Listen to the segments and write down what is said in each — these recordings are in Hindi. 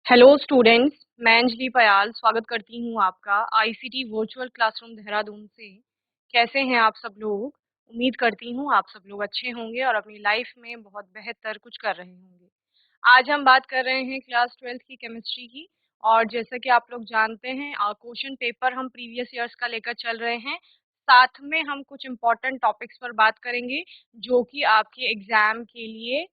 हेलो स्टूडेंट्स, मैं अंजलि पयाल स्वागत करती हूँ आपका आईसीटी वर्चुअल क्लासरूम देहरादून से। कैसे हैं आप सब लोग? उम्मीद करती हूँ आप सब लोग अच्छे होंगे और अपनी लाइफ में बहुत बेहतर कुछ कर रहे होंगे। आज हम बात कर रहे हैं क्लास 12th की केमिस्ट्री की। और जैसा कि आप लोग जानते हैं, क्वेश्चन पेपर हम प्रीवियस ईयर्स का लेकर चल रहे हैं। साथ में हम कुछ इम्पोर्टेंट टॉपिक्स पर बात करेंगे जो कि आपके एग्जाम के लिए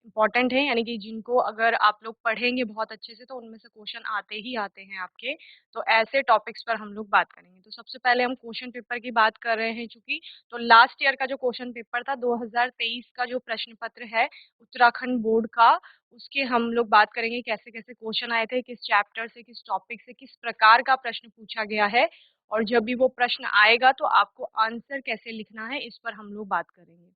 इम्पॉर्टेंट है, यानी कि जिनको अगर आप लोग पढ़ेंगे बहुत अच्छे से तो उनमें से क्वेश्चन आते ही आते हैं आपके। तो ऐसे टॉपिक्स पर हम लोग बात करेंगे। तो सबसे पहले हम क्वेश्चन पेपर की बात कर रहे हैं चूंकि, तो लास्ट ईयर का जो क्वेश्चन पेपर था 2023 का जो प्रश्न पत्र है उत्तराखंड बोर्ड का, उसके हम लोग बात करेंगे कैसे कैसे क्वेश्चन आए थे, किस चैप्टर से, किस टॉपिक से, किस प्रकार का प्रश्न पूछा गया है, और जब भी वो प्रश्न आएगा तो आपको आंसर कैसे लिखना है इस पर हम लोग बात करेंगे।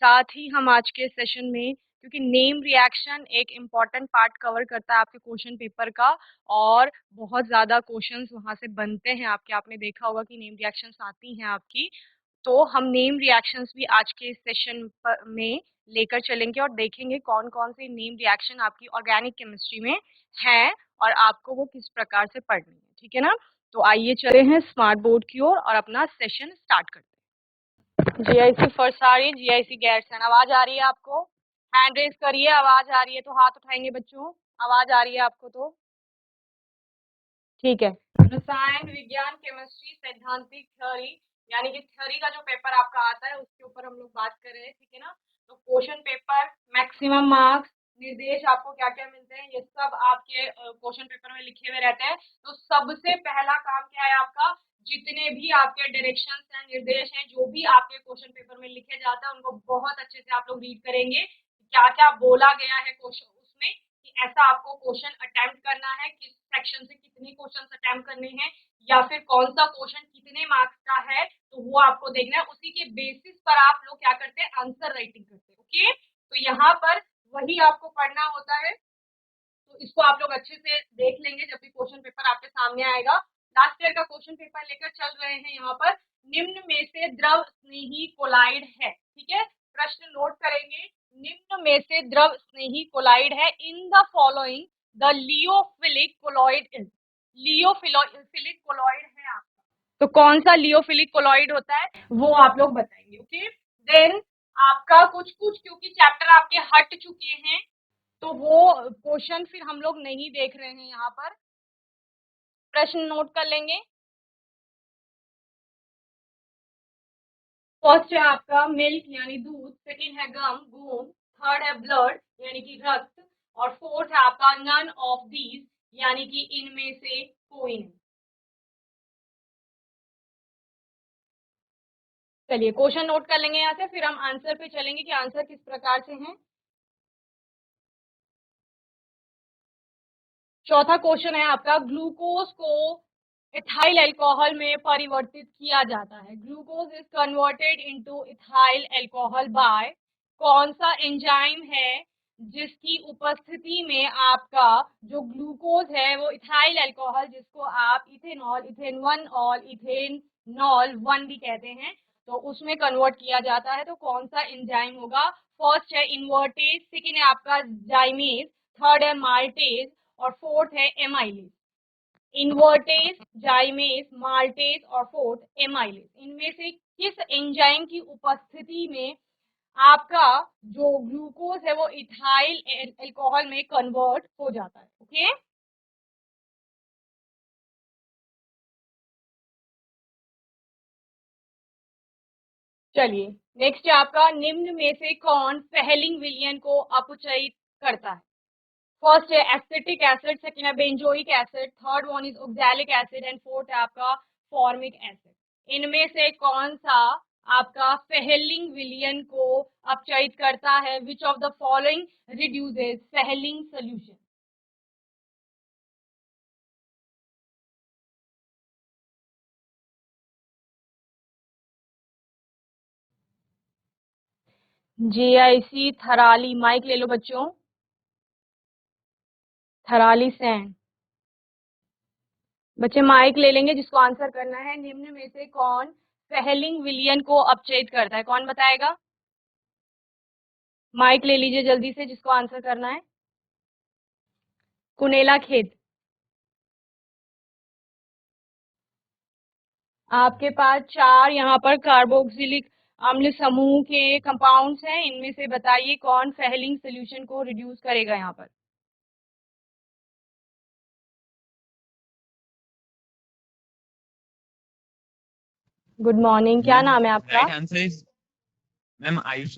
साथ ही हम आज के सेशन में, क्योंकि नेम रिएक्शन एक इम्पॉर्टेंट पार्ट कवर करता है आपके क्वेश्चन पेपर का, और बहुत ज़्यादा क्वेश्चंस वहाँ से बनते हैं आपके, आपने देखा होगा कि नेम रिएक्शंस आती हैं आपकी। तो हम नेम रिएक्शंस भी आज के सेशन में लेकर चलेंगे और देखेंगे कौन कौन से नेम रिएक्शन आपकी ऑर्गेनिक केमिस्ट्री में हैं और आपको वो किस प्रकार से पढ़नी है। ठीक है ना? तो आइए चले हैं स्मार्ट बोर्ड की ओर और अपना सेशन स्टार्ट करते हैं। जीआईसी फरसारी, जीआईसी गैरसैंण, आवाज आ रही है आपको? हैंड रेज करिए, आवाज आ रही है तो हाथ उठाएंगे बच्चों। आवाज आ रही है आपको तो ठीक है। रसायन विज्ञान केमिस्ट्री सैद्धांतिक थ्योरी, यानी कि थ्योरी का जो पेपर आपका आता है उसके ऊपर हम लोग बात कर रहे हैं। ठीक है ना? तो क्वेश्चन पेपर, मैक्सिमम मार्क्स, निर्देश आपको क्या क्या मिलते हैं, ये सब आपके क्वेश्चन पेपर में लिखे हुए रहते हैं। तो सबसे पहला काम क्या है आपका, जितने भी आपके डायरेक्शंस हैं, निर्देश हैं, जो भी आपके क्वेश्चन पेपर में लिखे जाता है उनको बहुत अच्छे से आप लोग रीड करेंगे। क्या क्या बोला गया है क्वेश्चन उसमें, कि ऐसा आपको क्वेश्चन अटेम्प्ट करना है, किस सेक्शन से कितने क्वेश्चन अटेम्प्ट करने हैं, या फिर कौन सा क्वेश्चन कितने मार्क्स का है, तो वो आपको देखना है। उसी के बेसिस पर आप लोग क्या करते हैं, आंसर राइटिंग करते हैं। ओके, तो यहाँ पर वही आपको पढ़ना होता है। तो इसको आप लोग अच्छे से देख लेंगे जब भी क्वेश्चन पेपर आपके सामने आएगा। लास्ट ईयर का क्वेश्चन पेपर लेकर चल रहे हैं यहाँ पर। निम्न में से द्रव स्नेही कोलाइड है। ठीक है, प्रश्न नोट करेंगे। निम्न में से द्रव स्नेही कोलाइड है। In the following the lyophilic colloid is. Lyophilic colloid है आपका, तो कौन सा लियोफिलिक कोलॉइड होता है वो आप लोग बताएंगे। ओके, देन आपका कुछ कुछ, क्योंकि चैप्टर आपके हट चुके हैं तो वो क्वेश्चन फिर हम लोग नहीं देख रहे हैं। यहाँ पर प्रश्न नोट कर लेंगे। फर्स्ट है आपका मिल्क यानी दूध, सेकंड है गम गूंद, थर्ड है ब्लड यानी कि रक्त, और फोर्थ है आपका नन ऑफ दीज यानी कि इनमें से कोई नहीं। चलिए क्वेश्चन नोट कर लेंगे यहाँ से, फिर हम आंसर पे चलेंगे कि आंसर किस प्रकार से है। चौथा क्वेश्चन है आपका, ग्लूकोज को इथाइल अल्कोहल में परिवर्तित किया जाता है। Glucose is converted into ethyl alcohol by, कौन सा एंजाइम है जिसकी उपस्थिति में आपका जो ग्लूकोज है वो इथाइल अल्कोहल, जिसको आप ethanol, ethane one all, ethanol one भी कहते हैं, तो उसमें कन्वर्ट किया जाता है। तो कौन सा एंजाइम होगा? फर्स्ट है इन्वर्टेज, सेकेंड है आपका जाइमेज, थर्ड है माल्टेज, और फोर्थ है एमाइलेज। इन्वर्टेज, जाइमेज, माल्टेज और फोर्थ एमाइलेज, इनमें से किस एंजाइम की उपस्थिति में आपका जो ग्लूकोज है वो इथाइल अल्कोहल में कन्वर्ट हो जाता है। ओके, चलिए नेक्स्ट है आपका, निम्न में से कौन फेहलिंग विलयन को अपचयित करता है? फर्स्ट है एसिटिक एसिड, सेकंड है benzoic acid, third one is oxalic acid, and fourth है आपका फॉर्मिक एसिड। इनमें से कौन सा आपका फेहलिंग विलयन को अपचयित करता है? Which of the following reduces Fehling solution? GIC Tharali, mike ले लो बच्चों। थराली सैंड, बच्चे माइक ले लेंगे जिसको आंसर करना है। निम्न में से कौन फेहलिंग विलयन को अपचयित करता है, कौन बताएगा? माइक ले लीजिए जल्दी से जिसको आंसर करना है। कुनेला खेत। आपके पास 4 यहाँ पर कार्बोक्सिलिक अम्ल समूह के कंपाउंड्स हैं, इनमें से बताइए कौन फेहलिंग सोल्यूशन को रिड्यूस करेगा यहाँ पर। गुड मॉर्निंग, क्या मैम नाम है आपका? Right answer is ma'am Ayush.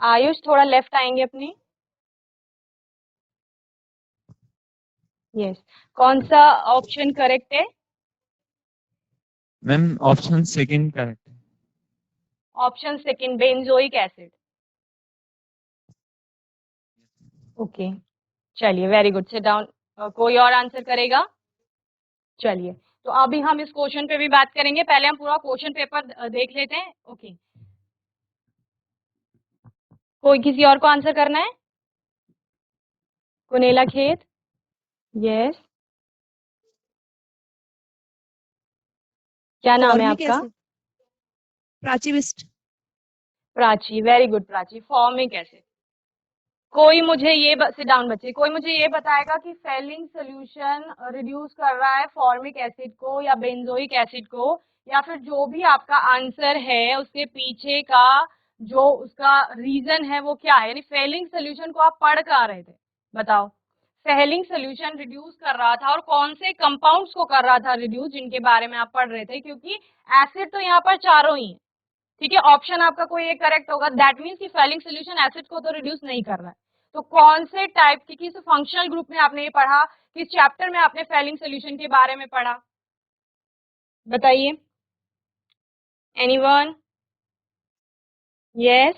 Ayush, थोड़ा लेफ्ट आएंगे अपने। यस, कौन सा ऑप्शन करेक्ट है? मैम ऑप्शन सेकंड करेक्ट है। Option second, benzoic acid. Okay, चलिए, वेरी गुड, सिट डाउन। कोई और आंसर करेगा? चलिए, तो अभी हम इस क्वेश्चन पे भी बात करेंगे, पहले हम पूरा क्वेश्चन पेपर देख लेते हैं। ओके, कोई किसी और को आंसर करना है? कुनेला खेत। यस, क्या नाम है फॉर्मिक आपका? Acid. Prachi Bisht. Prachi, very good Prachi, formic acid. कोई मुझे ये सिट डाउन बच्चे, कोई मुझे ये बताएगा कि फेलिंग सोल्यूशन रिड्यूस कर रहा है फॉर्मिक एसिड को या बेंजोइक एसिड को, या फिर जो भी आपका आंसर है उसके पीछे का जो उसका रीजन है वो क्या है, यानी फेलिंग सोल्यूशन को आप पढ़ कर आ रहे थे, बताओ। फेलिंग सोल्यूशन रिड्यूस कर रहा था और कौन से कंपाउंड्स को कर रहा था रिड्यूस, जिनके बारे में आप पढ़ रहे थे, क्योंकि एसिड तो यहाँ पर चारों ही है। ठीक है, ऑप्शन आपका कोई एक करेक्ट होगा, दैट मीन्स कि फेलिंग सोल्यूशन एसिड को तो रिड्यूस नहीं कर रहा है। तो कौन से टाइप की, किस फंक्शनल ग्रुप में आपने ये पढ़ा, किस चैप्टर में आपने फेलिंग सोल्यूशन के बारे में पढ़ा, बताइए। एनीवन? यस,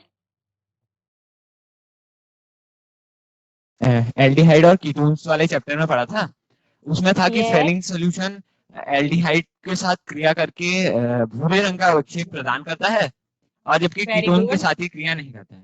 एल्डिहाइड और कीटोन्स वाले चैप्टर में पढ़ा था। उसमें था कि यस, फेलिंग सॉल्यूशन एल्डिहाइड के साथ क्रिया करके भूरे रंग का अवक्षेप प्रदान करता है, और जबकि वेरी कीटोन के गुड। साथ ही क्रिया नहीं करता है।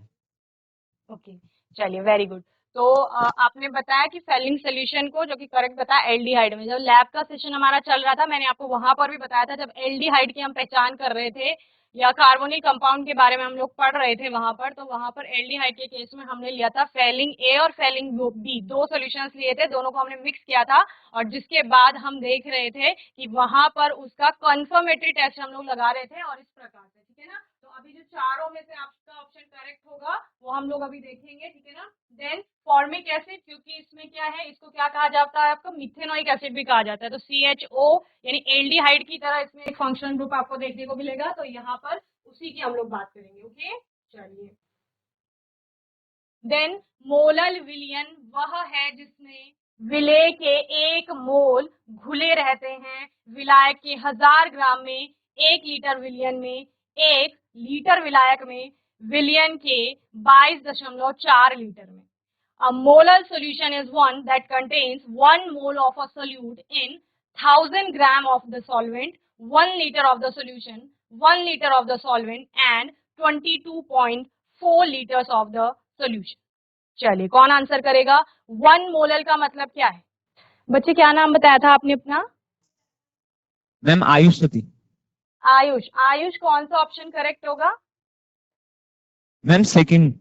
ओके, चलिए, वेरी गुड। तो आपने बताया कि फेलिंग सोल्यूशन को, जो कि करेक्ट बताया, एल्डिहाइड में। जब लैब का सेशन हमारा चल रहा था, मैंने आपको वहां पर भी बताया था, जब एल्डिहाइड की हम पहचान कर रहे थे या कार्बोनिल कंपाउंड के बारे में हम लोग पढ़ रहे थे वहां पर, तो वहां पर एल्डिहाइड के केस में हमने लिया था फेलिंग ए और फेलिंग बी, दो सोल्यूशंस लिए थे, दोनों को हमने मिक्स किया था, और जिसके बाद हम देख रहे थे कि वहां पर उसका कन्फर्मेटरी टेस्ट हम लोग लगा रहे थे, और इस प्रकार से, ठीक है ना। तो अभी जो चारों में से आपका ऑप्शन करेक्ट होगा वो हम लोग अभी देखेंगे, ठीक है ना। देन फॉर्मिक एसिड, क्योंकि इसमें क्या है, इसको क्या कहा जाता है, आपको मिथेनोइक एसिड भी कहा जाता है, तो CHO यानी एल्डिहाइड की तरह इसमें एक फंक्शनल ग्रुप आपको देखने को मिलेगा, तो यहाँ पर उसी की हम लोग बात करेंगे। ओके, चलिए। देन मोलल विलयन वह है जिसमें विलेय के 1 मोल घुले रहते हैं विलायक के 1000 ग्राम में, 1 लीटर विलयन में, 1 लीटर विलायक में विलयन के 22.4 लीटर में। A molar solution is one that contains 1 mole of a solute in 1000 gram of the solvent, 1 liter of the solution, 1 liter of the solvent and 22.4 liters of the solution. चलिए, कौन आंसर करेगा? 1 मोलर का मतलब क्या है बच्चे? क्या नाम बताया था आपने अपना? मैम आयुष थी। आयुष। आयुष, कौन सा ऑप्शन करेक्ट होगा? Ma'am second.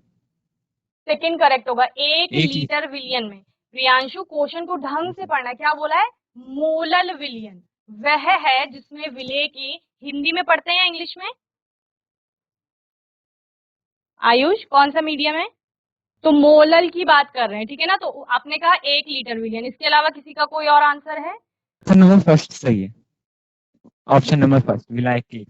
सेकंड करेक्ट होगा, 1 एक लीटर विलियन में। प्रियांशु, क्वेश्चन को ढंग से पढ़ना, क्या बोला है? मोलल विलियन वह है जिसमें विलेय के, हिंदी में पढ़ते हैं इंग्लिश में? आयुष, कौन सा मीडियम है? तो मोलल की बात कर रहे हैं, ठीक है ना। तो आपने कहा 1 लीटर विलियन, इसके अलावा किसी का कोई और आंसर है? ऑप्शन नंबर फर्स्ट सही है। ऑप्शन नंबर फर्स्ट विलायक की एक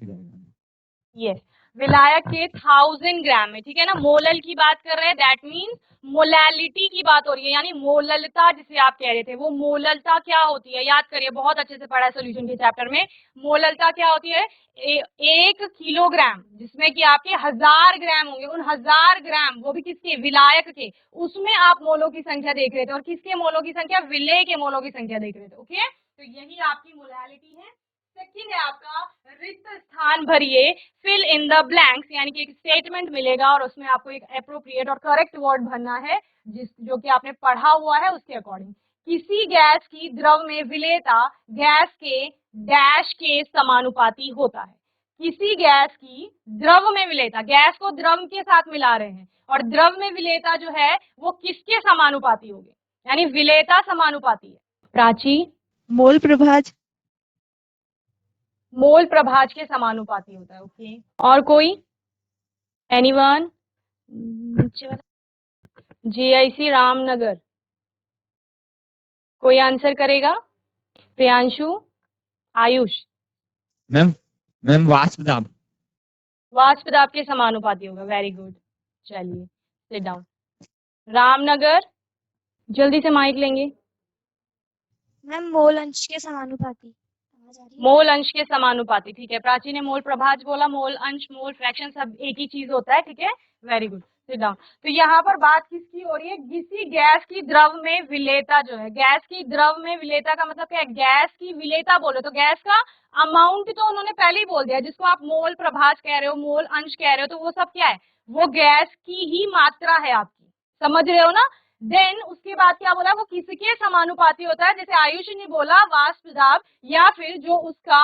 यस, विलायक के 1000 ग्राम में, ठीक है ना। मोलल की बात कर रहे हैं, दैट मीन्स मोलैलिटी की बात हो रही है, यानी मोललता जिसे आप कह रहे थे, वो मोललता क्या होती है, याद करिए, बहुत अच्छे से पढ़ा है सोल्यूशन के चैप्टर में। मोललता क्या होती है? 1 किलोग्राम जिसमें कि आपके 1000 ग्राम होंगे, उन 1000 ग्राम, वो भी किसके? विलायक के, उसमें आप मोलों की संख्या देख रहे थे, और किसके मोलों की संख्या? विलेय के मोलों की संख्या देख रहे थे। ओके, तो यही आपकी मोलैलिटी है। सेकंड है आपका रिक्त स्थान भरिए, फिल इन द ब्लैंक्स, यानी कि एक स्टेटमेंट मिलेगा और उसमें आपको एक एप्रोप्रिएट और करेक्ट वर्ड भरना है, जो कि आपने पढ़ा हुआ है उसके अकॉर्डिंग। किसी गैस की द्रव में विलेयता गैस के डैश के समानुपाती होता है। किसी गैस की द्रव में विलेयता, गैस को द्रव के साथ मिला रहे हैं, और द्रव में विलेयता जो है वो किसके समानुपाती होगी? यानी विलेयता समानुपाती है। प्राची, मोल प्रभाज, मोल प्रभाज के समानुपाती होता है। ओके, और कोई? एनीवन? जीआईसी रामनगर, कोई आंसर करेगा? प्रियांशु, आयुष? मैम मैम वाष्प दाब। वाष्प दाब के समानुपाती होगा। Very good. चलिए, सिट डाउन। रामनगर, जल्दी से माइक लेंगे। मैम मोल अंश के समानुपाती। आवाज आ रही है? मोल अंश के समानुपाती, ठीक है। प्राची ने मोल प्रभाज बोला, मोल अंश, मोल फ्रैक्शन सब एक ही चीज होता है, ठीक है। Very good, sit down. तो यहाँ पर बात किसकी हो रही है? किसी गैस की द्रव में विलेयता जो है, गैस की द्रव में विलेयता का मतलब क्या है? गैस की विलेयता बोलो तो गैस का अमाउंट तो उन्होंने पहले ही बोल दिया, जिसको आप मोल प्रभाज कह रहे हो, मोल अंश कह रहे हो, तो वो सब क्या है? वो गैस की ही मात्रा है आपकी, समझ रहे हो ना। देन उसके बाद क्या बोला? वो किसके समानुपाती होता है? जैसे आयुष ने बोला वाष्प दाब, या फिर जो उसका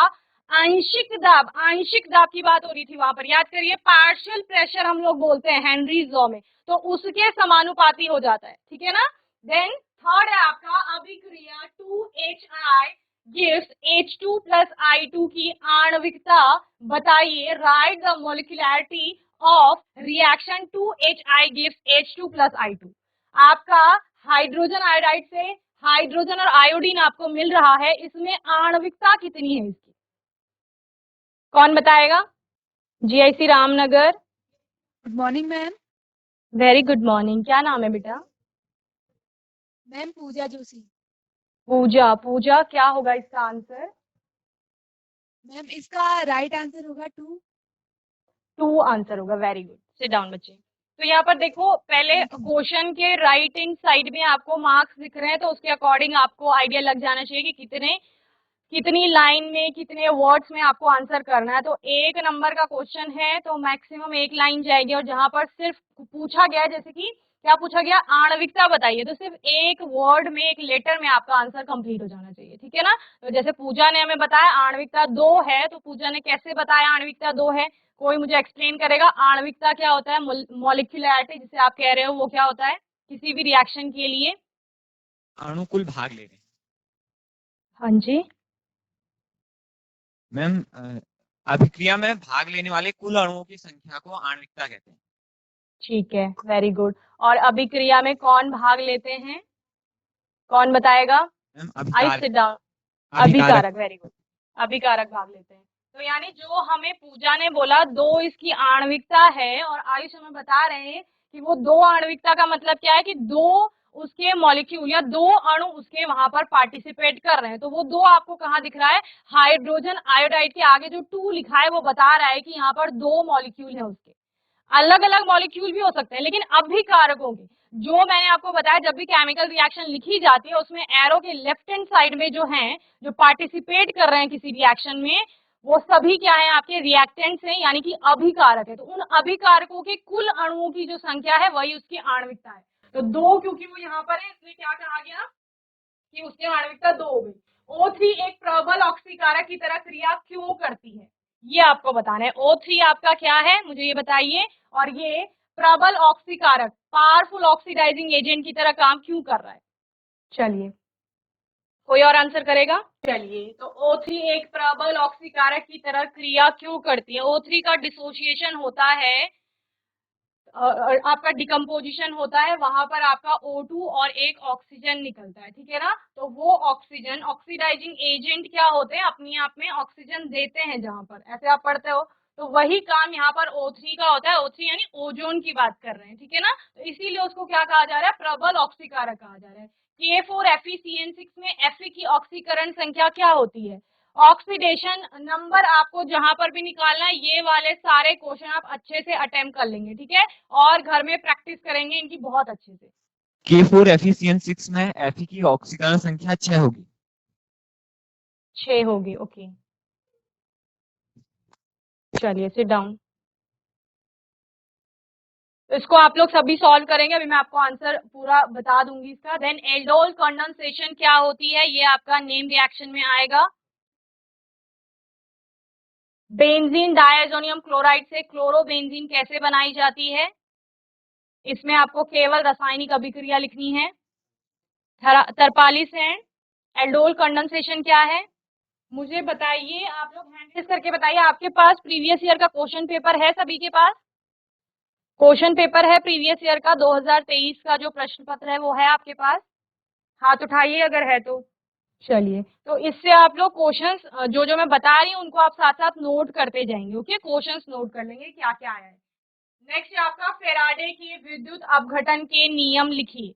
आंशिक दाब, आंशिक दाब की बात हो रही थी वहां पर, याद करिए पार्शियल प्रेशर हम लोग बोलते हैं हेनरीज लॉ में, तो उसके समानुपाती हो जाता है, ठीक है ना। देन थर्ड है आपका अभिक्रिया 2HI gives H2 plus I2 की आणविकता बताइए। Right the molecularity of reaction 2HI gives H2 plus I2। आपका हाइड्रोजन आयोडाइड से हाइड्रोजन और आयोडीन आपको मिल रहा है, इसमें आणविकता कितनी है इसकी? कौन बताएगा? GIC Ramnagar. Good morning ma'am. Very good morning, क्या नाम है बेटा? मैम पूजा जोशी। पूजा। पूजा, क्या होगा इसका आंसर? मैम इसका राइट आंसर होगा 2। 2 आंसर होगा। वेरी गुड, सिट डाउन बच्चे। तो यहाँ पर देखो, पहले क्वेश्चन के राइट हैंड साइड में आपको मार्क्स दिख रहे हैं, तो उसके अकॉर्डिंग आपको आइडिया लग जाना चाहिए कि कितनी लाइन में, कितने वर्ड्स में आपको आंसर करना है। तो 1 नंबर का क्वेश्चन है तो मैक्सिमम 1 लाइन जाएगी, और जहां पर सिर्फ पूछा गया, जैसे कि क्या पूछा गया? आणविकता बताइए, तो सिर्फ एक वर्ड में, एक लेटर में आपका आंसर कंप्लीट हो जाना चाहिए, ठीक है ना। तो जैसे पूजा ने हमें बताया आणविकता 2 है, तो पूजा ने कैसे बताया आणविकता 2 है? कोई मुझे एक्सप्लेन करेगा आणविकता क्या होता है? मॉलिक्यूलरिटी जिसे आप कह रहे हो, वो क्या होता है किसी भी रिएक्शन के लिए? अणु कुल भाग ले रहे। हाँ जी, मैम अभिक्रिया में भाग लेने वाले कुल अणुओं की संख्या को आणविकता कहते हैं। ठीक है, वेरी गुड। और अभिक्रिया में कौन भाग लेते हैं? कौन बताएगा? मैम आई अभिकार सिट डाउन। अभिकारक। अभिकारक, वेरी गुड। अभिकारक भाग लेते हैं। तो यानी जो हमें पूजा ने बोला 2 इसकी आणविकता है, और आयुष हमें बता रहे हैं कि वो 2 आणविकता का मतलब क्या है कि 2 उसके मॉलिक्यूल या 2 अणु उसके वहां पर पार्टिसिपेट कर रहे हैं। तो वो 2 आपको कहाँ दिख रहा है? हाइड्रोजन आयोडाइड के आगे जो 2 लिखा है वो बता रहा है कि यहाँ पर 2 मॉलिक्यूल है उसके। अलग अलग मॉलिक्यूल भी हो सकते हैं, लेकिन अभिकारकों के, जो मैंने आपको बताया, जब भी केमिकल रिएक्शन लिखी जाती है उसमें एरो के लेफ्ट हैंड साइड में जो हैं, जो पार्टिसिपेट कर रहे हैं किसी रिएक्शन में, वो सभी क्या है? आपके रिएक्टेंट्स हैं, यानी कि अभिकारक है। तो उन अभिकारकों के कुल अणुओं की जो संख्या है वही उसकी आणविकता है। तो 2 क्योंकि वो यहाँ पर है, इसलिए क्या कहा गया कि उसकी आणविकता 2 हो गई। O3 एक प्रबल ऑक्सीकारक की तरह क्रिया क्यों करती है, ये आपको बताना है। O3 आपका क्या है, मुझे ये बताइए। और ये प्रबल ऑक्सीकारक, पावरफुल ऑक्सीडाइजिंग एजेंट की तरह काम क्यों कर रहा है? चलिए, कोई और आंसर करेगा? चलिए, तो O3 एक प्रबल ऑक्सीकारक की तरह क्रिया क्यों करती है? O3 का डिसोसिएशन होता है, आपका डिकम्पोजिशन होता है, वहां पर आपका O2 और एक ऑक्सीजन निकलता है, ठीक है ना। तो वो ऑक्सीजन, ऑक्सीडाइजिंग एजेंट क्या होते हैं? अपने आप में ऑक्सीजन देते हैं, जहां पर ऐसे आप पढ़ते हो। तो वही काम यहाँ पर O3 का होता है। O3 यानी ओजोन की बात कर रहे हैं, ठीक है ना। तो इसीलिए उसको क्या कहा जा रहा है? प्रबल ऑक्सीकारक कहा जा रहा है। K4FeCN6 में Fe की ऑक्सीकरण संख्या क्या होती है? ऑक्सीडेशन नंबर आपको जहां पर भी निकालना है, ये वाले सारे क्वेश्चन आप अच्छे से अटेम्प्ट कर लेंगे, ठीक है, और घर में प्रैक्टिस करेंगे इनकी बहुत अच्छे से। K4FeCN6 में Fe की ऑक्सीकरण संख्या 6 होगी। 6 होगी, ओके। चलिए, सिट डाउन। इसको आप लोग सभी सॉल्व करेंगे, अभी मैं आपको आंसर पूरा बता दूंगी इसका। देन एल्डोल कंडेंसेशन क्या होती है, ये आपका नेम रिएक्शन में आएगा। बेंजीन डायजोनियम क्लोराइड से क्लोरोबेंजीन कैसे बनाई जाती है? इसमें आपको केवल रासायनिक अभिक्रिया लिखनी है। तरपाली सैंड, एल्डोल कंडेंसेशन क्या है? मुझे बताइए, आप लोग हैंड रेज करके बताइए। आपके पास प्रीवियस ईयर का क्वेश्चन पेपर है? सभी के पास क्वेश्चन पेपर है प्रीवियस ईयर का 2023 का जो प्रश्न पत्र है वो है आपके पास? हाथ उठाइए अगर है तो। चलिए, तो इससे आप लोग क्वेश्चंस जो जो मैं बता रही हूँ उनको आप साथ साथ नोट करते जाएंगे। ओके, क्वेश्चंस नोट कर लेंगे क्या क्या आया है। नेक्स्ट आपका फेराडे के विद्युत अपघटन के नियम लिखिए।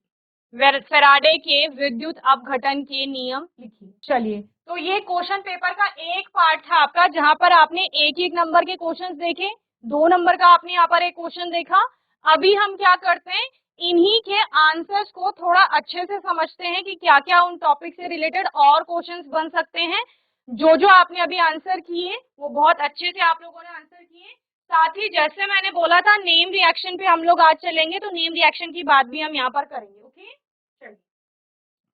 फेराडे के विद्युत अपघटन के नियम लिखिए। चलिए, तो ये क्वेश्चन पेपर का एक पार्ट था आपका, जहां पर आपने एक एक नंबर के क्वेश्चंस देखे, 2 नंबर का आपने यहाँ पर एक क्वेश्चन देखा। अभी हम क्या करते हैं, इन्हीं के आंसर्स को थोड़ा अच्छे से समझते हैं कि क्या क्या उन टॉपिक से रिलेटेड और क्वेश्चंस बन सकते हैं। जो जो आपने अभी आंसर किए वो बहुत अच्छे से आप लोगों ने आंसर किए। साथ ही जैसे मैंने बोला था नेम रिएक्शन पे हम लोग आज चलेंगे, तो नेम रिएक्शन की बात भी हम यहाँ पर करेंगे। ओके, चलिए,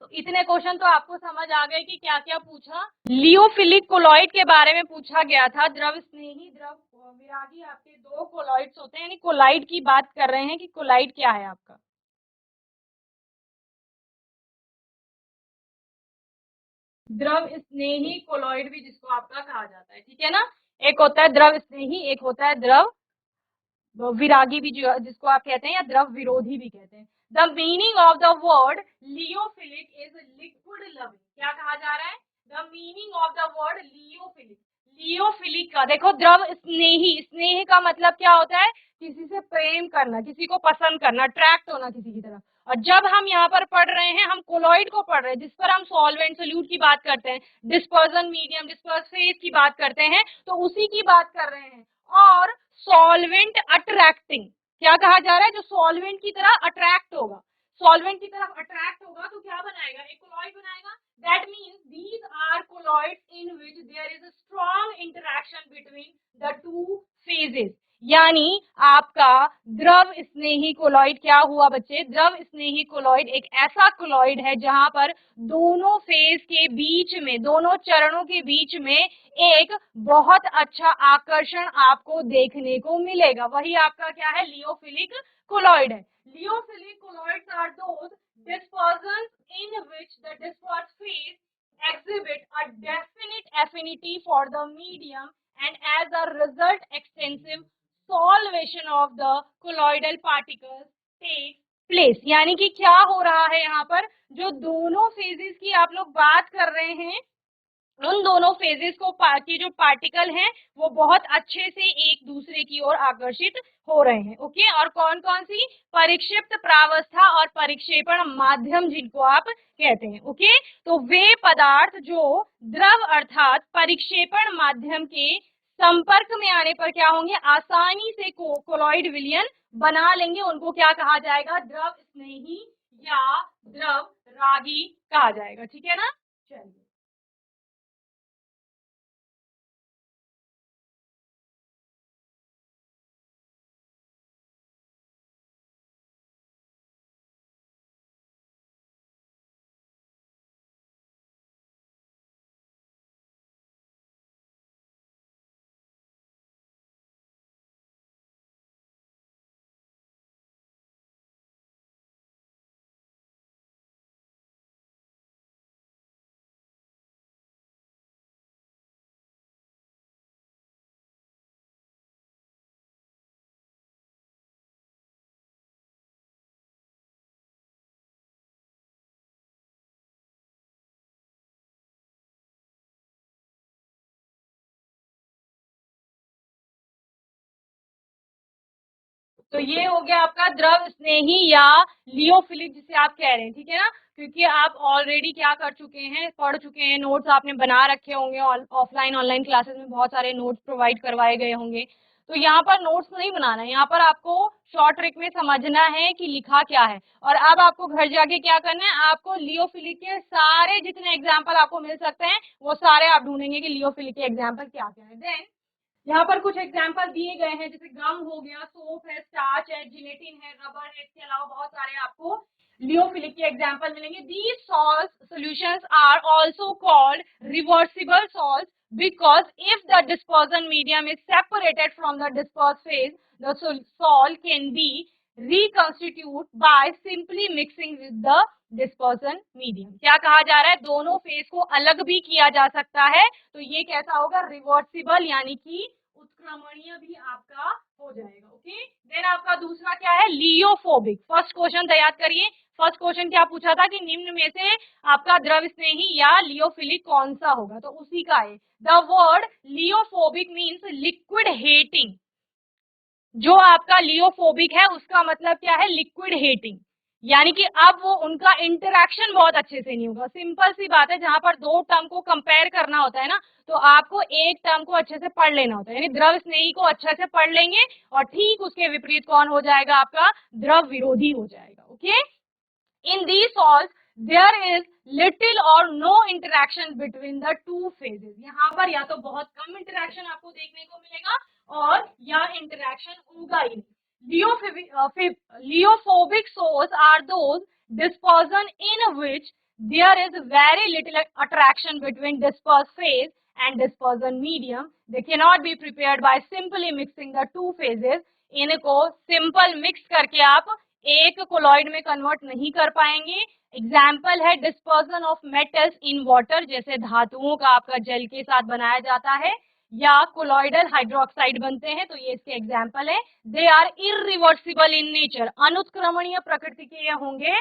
तो इतने क्वेश्चन तो आपको समझ आ गए कि क्या क्या पूछा। लियोफिलिक कोलॉइड के बारे में पूछा गया था। द्रव स्नेही, द्रव विरागी, आपके 2 कोलॉइड्स होते हैं, यानी कोलाइड की बात कर रहे हैं कि कोलाइड क्या है आपका। द्रव स्नेही कोलॉइड भी जिसको आपका कहा जाता है, ठीक है ना। एक होता है द्रव स्नेही, एक होता है द्रव विरागी भी, जो जिसको आप कहते हैं, या द्रव विरोधी भी कहते हैं। The meaning of the word lyophilic is liquid loving. क्या कहा जा रहा है? The meaning of the word lyophilic, lyophilic का देखो, द्रव स्नेही, स्नेह का मतलब क्या होता है? किसी से प्रेम करना, किसी को पसंद करना, अट्रैक्ट होना किसी की तरफ। और जब हम यहाँ पर पढ़ रहे हैं, हम कोलॉइड को पढ़ रहे हैं, जिस पर हम सॉल्वेंट सोल्यूट की बात करते हैं, डिस्पर्जन मीडियम, डिस्पर्स फेज की बात करते हैं, तो उसी की बात कर रहे हैं। और सॉल्वेंट अट्रैक्टिंग, क्या कहा जा रहा है? जो सॉल्वेंट की तरह अट्रैक्ट होगा, सॉल्वेंट की तरफ अट्रैक्ट होगा तो क्या बनाएगा? एक कोलॉइड बनाएगा। That means these are colloids in which there is a strong interaction between the two phases. यानी आपका द्रव स्नेही कोलॉइड क्या हुआ बच्चे? द्रव स्नेही कोलॉइड एक ऐसा कोलॉइड है जहां पर दोनों फेज के बीच में, दोनों चरणों के बीच में एक बहुत अच्छा आकर्षण आपको देखने को मिलेगा। वही आपका क्या है? लियोफिलिक कोलॉइड है। Lyophilic colloids are those dispersions in which the dispersed phase exhibit a definite affinity for the medium and as a result extensive solvation of the colloidal particles takes place। यानी कि क्या हो रहा है यहाँ पर? जो दोनों फेजेस की आप लोग बात कर रहे हैं, उन दोनों फेजेस को के जो पार्टिकल हैं वो बहुत अच्छे से एक दूसरे की ओर आकर्षित हो रहे हैं। ओके, और कौन कौन सी? परिक्षिप्त प्रावस्था और परिक्षेपण माध्यम, जिनको आप कहते हैं। ओके, तो वे पदार्थ जो द्रव अर्थात परिक्षेपण माध्यम के संपर्क में आने पर क्या होंगे? आसानी से कोलॉइड विलयन बना लेंगे। उनको क्या कहा जाएगा? द्रव स्नेही या द्रव रागी कहा जाएगा। ठीक है ना। चलिए, तो ये हो गया आपका द्रव स्नेही या लियोफिलिक जिसे आप कह रहे हैं। ठीक है ना, क्योंकि आप ऑलरेडी क्या कर चुके हैं, पढ़ चुके हैं, नोट्स आपने बना रखे होंगे, ऑफलाइन ऑनलाइन क्लासेस में बहुत सारे नोट्स प्रोवाइड करवाए गए होंगे। तो यहाँ पर नोट्स नहीं बनाना है, यहाँ पर आपको शॉर्ट ट्रिक में समझना है कि लिखा क्या है। और अब आपको घर जाके क्या करना है, आपको लियोफिलिक के सारे जितने एग्जाम्पल आपको मिल सकते हैं वो सारे आप ढूंढेंगे कि लियोफिलिक के एग्जाम्पल क्या क्या है। देन यहाँ पर कुछ एग्जाम्पल दिए गए हैं, जैसे गम हो गया, सोप है, स्टार्च है, जिलेटिन है, रबर है, इसके अलावा बहुत सारे आपको लियोफिलिक के एग्जाम्पल मिलेंगे। These salts solutions are also called reversible salts because if the dispersion medium is separated from the dispersed phase, the salt can be reconstitute by simply mixing with the dispersion medium. क्या कहा जा रहा है, दोनों फेज को अलग भी किया जा सकता है, तो ये कैसा होगा, रिवर्सिबल यानी कि उत्क्रमणीय भी आपका हो जाएगा। ओके, देन आपका दूसरा क्या है, लियोफोबिक। फर्स्ट क्वेश्चन याद करिए, फर्स्ट क्वेश्चन क्या पूछा था कि निम्न में से आपका द्रव स्नेही या लियोफिलिक कौन सा होगा, तो उसी का है। The word lyophobic means liquid hating. जो आपका लियोफोबिक है उसका मतलब क्या है, लिक्विड हेटिंग, यानी कि अब वो उनका इंटरेक्शन बहुत अच्छे से नहीं होगा। सिंपल सी बात है, जहां पर दो टर्म को कंपेयर करना होता है ना, तो आपको एक टर्म को अच्छे से पढ़ लेना होता है, यानी द्रव स्नेही को अच्छे से पढ़ लेंगे और ठीक उसके विपरीत कौन हो जाएगा, आपका द्रव विरोधी हो जाएगा। Okay, in these salts there is little or no interaction between the two phases। यहाँ पर या तो बहुत कम इंटरेक्शन आपको देखने को मिलेगा और या इंटरेक्शन होगा ही नहीं। Leophobic sources are those dispersion in which there is very little attraction between dispersed phase and dispersion medium। They cannot be prepared by simply mixing the two phases। इनको सिंपल मिक्स करके आप एक कोलॉइड में कन्वर्ट नहीं कर पाएंगे। एग्जाम्पल है dispersion of metals in water, जैसे धातुओं का आपका जल के साथ बनाया जाता है या कोलॉइडल हाइड्रोक्साइड बनते हैं, तो ये इसके एग्जाम्पल है। They are irreversible in nature, अनुत्क्रमणीय प्रकृति के ये होंगे,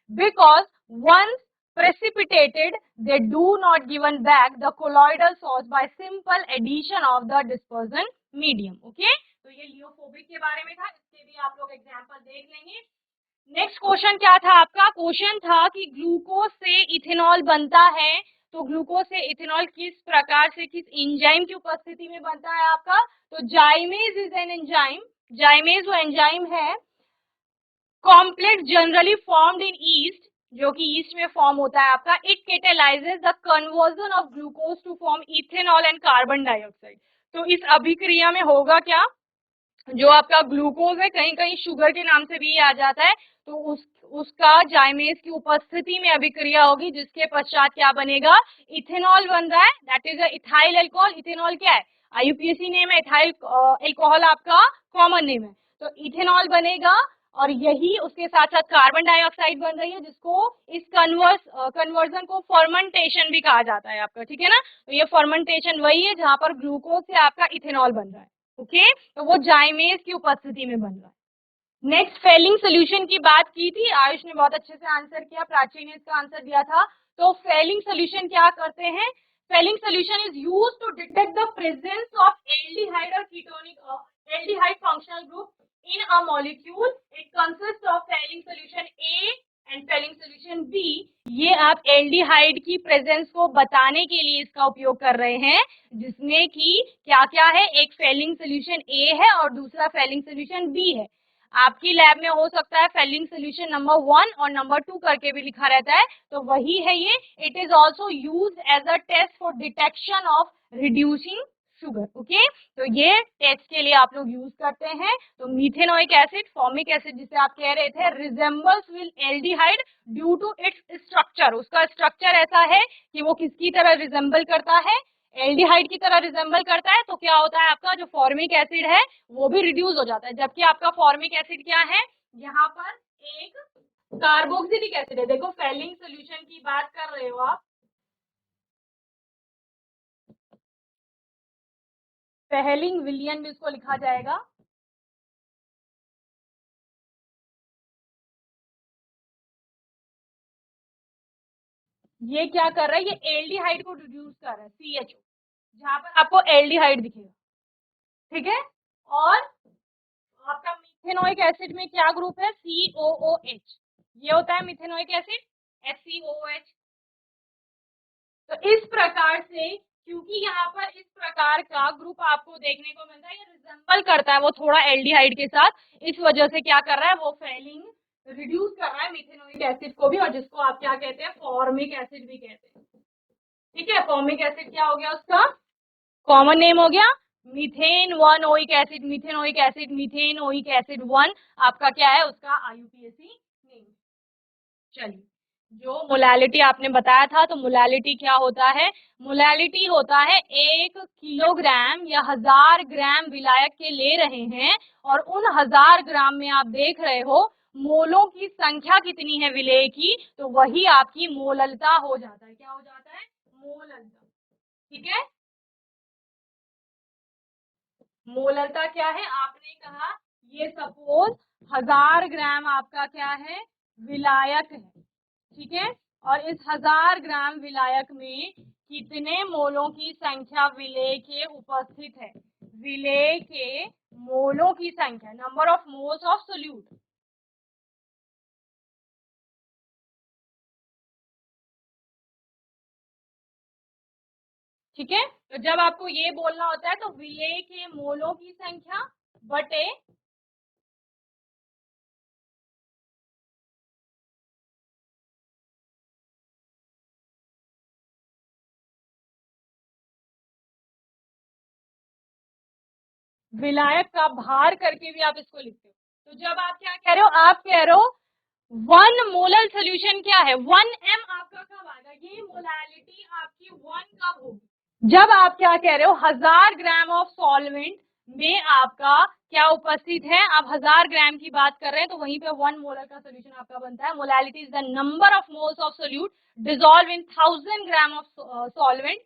because once precipitated they do not given back the colloidal source by simple addition of the dispersion medium। Okay, तो ये लियोफोबिक के बारे में था, इसके भी आप लोग एग्जाम्पल देख लेंगे। नेक्स्ट क्वेश्चन क्या था आपका, क्वेश्चन था कि ग्लूकोज से इथेनॉल बनता है, तो ग्लूकोज से इथेनॉल किस प्रकार से, किस एंजाइम की उपस्थिति में बनता है आपका, तो zymase is an enzyme. Zymase वो एंजाइम है, complex generally formed in yeast, जो कि ईस्ट में फॉर्म होता है आपका। It catalyses the conversion of glucose to form ethanol and carbon dioxide. तो इस अभिक्रिया में होगा क्या, जो आपका ग्लूकोज है, कहीं कहीं शुगर के नाम से भी आ जाता है, तो उसका जाइमेज की उपस्थिति में अभिक्रिया होगी, जिसके पश्चात क्या बनेगा, इथेनॉल बन रहा है, that is ethyl alcohol. Ethanol क्या है, आईयूपीएसी नेम है, इथाइल अल्कोहल आपका कॉमन नेम है, तो इथेनॉल बनेगा और यही उसके साथ साथ कार्बन डाइऑक्साइड बन रही है, जिसको इस कन्वर्जन को फर्मेंटेशन भी कहा जाता है आपका, ठीक है ना। तो ये फर्मेंटेशन वही है जहां पर ग्लूकोज से आपका इथेनॉल बन रहा है। ओके, तो वो जाइमेज की उपस्थिति में बन रहा है। नेक्स्ट फेलिंग सोल्यूशन की बात की थी, आयुष ने बहुत अच्छे से आंसर किया, प्राची ने इसका आंसर दिया था। तो फेलिंग सोल्यूशन क्या करते हैं, Fehling solution is used to detect the presence of aldehyde और ketonic aldehyde functional group in a molecule। it consists of Fehling solution A and Fehling solution B। ये आप एल्डिहाइड की प्रेजेंस को बताने के लिए इसका उपयोग कर रहे हैं, जिसमें कि क्या क्या है, एक फेलिंग सोल्यूशन A है और दूसरा फेलिंग सोल्यूशन B है। आपकी लैब में हो सकता है फेलिंग सोल्यूशन नंबर 1 और नंबर 2 करके भी लिखा रहता है, तो वही है ये। It is also use as a test for detection of reducing sugar. Okay, तो ये टेस्ट के लिए आप लोग यूज करते हैं। तो मीथेनोइक एसिड, फॉर्मिक एसिड जिसे आप कह रहे थे, resembles with aldehyde due to its structure. उसका स्ट्रक्चर ऐसा है कि वो किसकी तरह रिजेंबल करता है, एल्डिहाइड की तरह रिजेंबल करता है। तो क्या होता है, आपका जो फॉर्मिक एसिड है वो भी रिड्यूस हो जाता है, जबकि आपका फॉर्मिक एसिड क्या है, यहाँ पर एक कार्बोक्सिलिक एसिड है। देखो फेलिंग सोल्यूशन की बात कर रहे हो आप, फेलिंग विलियन भी इसको लिखा जाएगा। ये क्या कर रहा है, ये एल्डिहाइड को रिड्यूस कर रहा है, CHO, जहां पर आपको एल्डिहाइड दिखेगा, ठीक है। और आपका मिथेनोइक एसिड में क्या ग्रुप है, COOH, ये होता है मिथेनोइक एसिड, HCOOH। तो इस प्रकार से, क्योंकि यहाँ पर इस प्रकार का ग्रुप आपको देखने को मिलता है, ये रिजेंबल करता है वो थोड़ा एल्डिहाइड के साथ, इस वजह से क्या कर रहा है, वो फेलिंग रिड्यूस कर रहा है मिथेनोइक एसिड को भी, और जिसको आप क्या कहते हैं, फॉर्मिक एसिड भी कहते हैं, ठीक है। फॉर्मिक एसिड क्या हो गया, उसका कॉमन नेम हो गया methane 1 oic acid, methanoic acid, methane oic acid 1 आपका क्या है, उसका आईयूपीएसी नेम। चलिए जो मोलैलिटी आपने बताया था, तो मोलैलिटी क्या होता है? मोलैलिटी होता है 1 किलोग्राम या 1000 ग्राम विलायक के ले रहे हैं और उन 1000 ग्राम में आप देख रहे हो मोलों की संख्या कितनी है विलेय की, तो वही आपकी मोललता हो जाता है। क्या हो जाता है? मोललता। ठीक है, मोललता क्या है? आपने कहा ये सपोज 1000 ग्राम आपका क्या है? विलायक है। ठीक है, और इस 1000 ग्राम विलायक में कितने मोलों की संख्या विलेय के उपस्थित है? विलेय के मोलों की संख्या, number of moles of solute. ठीक है, तो जब आपको ये बोलना होता है तो विलेय के मोलों की संख्या बटे विलायक का भार करके भी आप इसको लिखते हो। तो जब आप क्या कह रहे हो? आप कह रहे हो 1 मोलर सोल्यूशन क्या है? 1m आपका कब आएगा? ये मोलैलिटी आपकी 1 कब होगी? जब आप क्या कह रहे हो? 1000 ग्राम ऑफ सॉल्वेंट में आपका क्या उपस्थित है? आप 1000 ग्राम की बात कर रहे हैं, तो वहीं पे 1 मोलर का सोल्यूशन आपका बनता है। Molality is the number of moles of solute dissolve in 1000 gram of solvent.